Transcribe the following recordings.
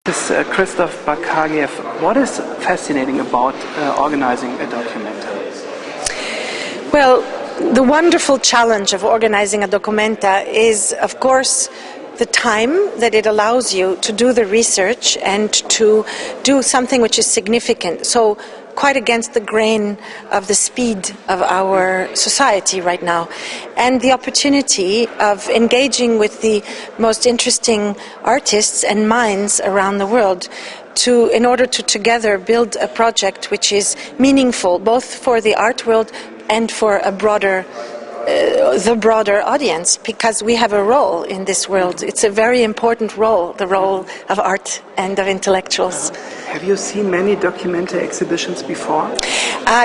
This Christov-Bakargiev, what is fascinating about organizing a documentary? Well, the wonderful challenge of organizing a documenta is, of course, the time that it allows you to do the research and to do something which is significant. So quite against the grain of the speed of our society right now. And the opportunity of engaging with the most interesting artists and minds around the world in order to together build a project which is meaningful both for the art world and for a the broader audience, because we have a role in this world. It's a very important role, the role of art and of intellectuals. Have you seen many documentary exhibitions before?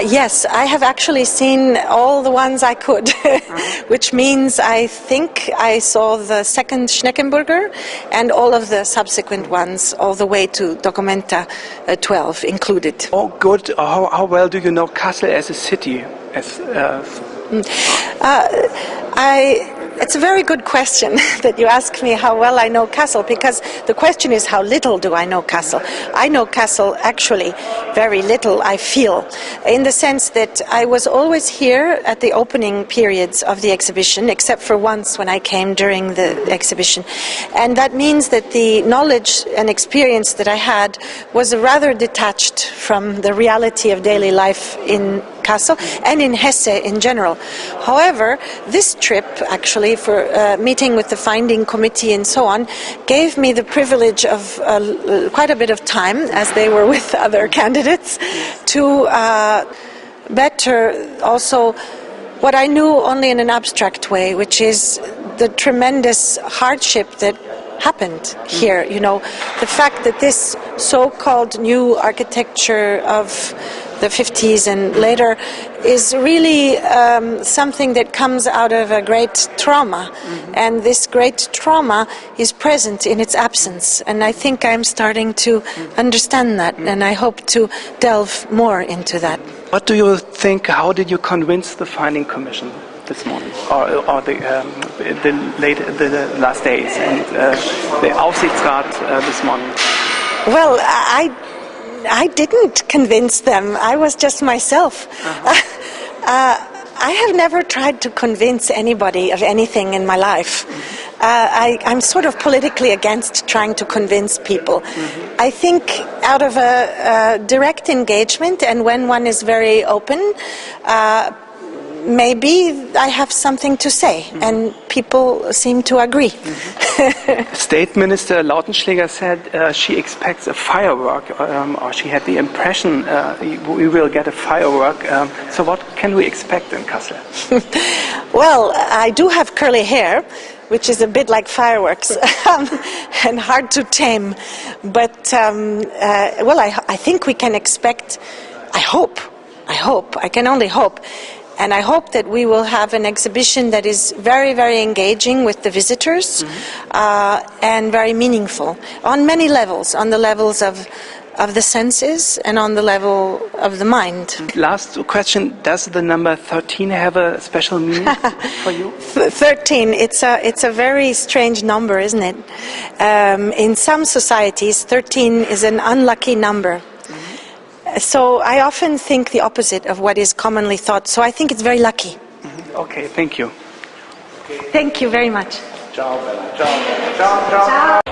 Yes, I have actually seen all the ones I could, which means I think I saw the second Schneckenburger and all of the subsequent ones, all the way to Documenta 12 included. Oh, good. How well do you know Kassel as a city? It's a very good question that you ask me how well I know Kassel, because the question is how little do I know Kassel. I know Kassel actually very little, I feel, in the sense that I was always here at the opening periods of the exhibition, except for once when I came during the exhibition. And that means that the knowledge and experience that I had was rather detached from the reality of daily life in Kassel and in Hesse in general. However, this trip actually for meeting with the finding committee and so on gave me the privilege of quite a bit of time, as they were with other candidates, to better also what I knew only in an abstract way, which is the tremendous hardship that happened here. You know, the fact that this so-called new architecture of the 50s and later is really something that comes out of a great trauma, and this great trauma is present in its absence, and I think I'm starting to understand that, and I hope to delve more into that. What do you think, how did you convince the finding commission this morning, or the last days, and the Aufsichtsrat this morning? Well, I didn't convince them. I was just myself. I have never tried to convince anybody of anything in my life. I'm sort of politically against trying to convince people. I think out of a direct engagement, and when one is very open, maybe I have something to say, and people seem to agree. State Minister Lautenschläger said she expects a firework, or she had the impression we will get a firework. So what can we expect in Kassel? Well, I do have curly hair, which is a bit like fireworks and hard to tame. But, well, I think we can expect, I hope, I can only hope. And I hope that we will have an exhibition that is very, very engaging with the visitors and very meaningful on many levels, on the levels of the senses and on the level of the mind. Last question, does the number 13 have a special meaning for you? 13, it's a very strange number, isn't it? In some societies, 13 is an unlucky number. So I often think the opposite of what is commonly thought. So I think it's very lucky. Okay, thank you. Thank you very much. Ciao, Bella. Ciao. Ciao. Ciao.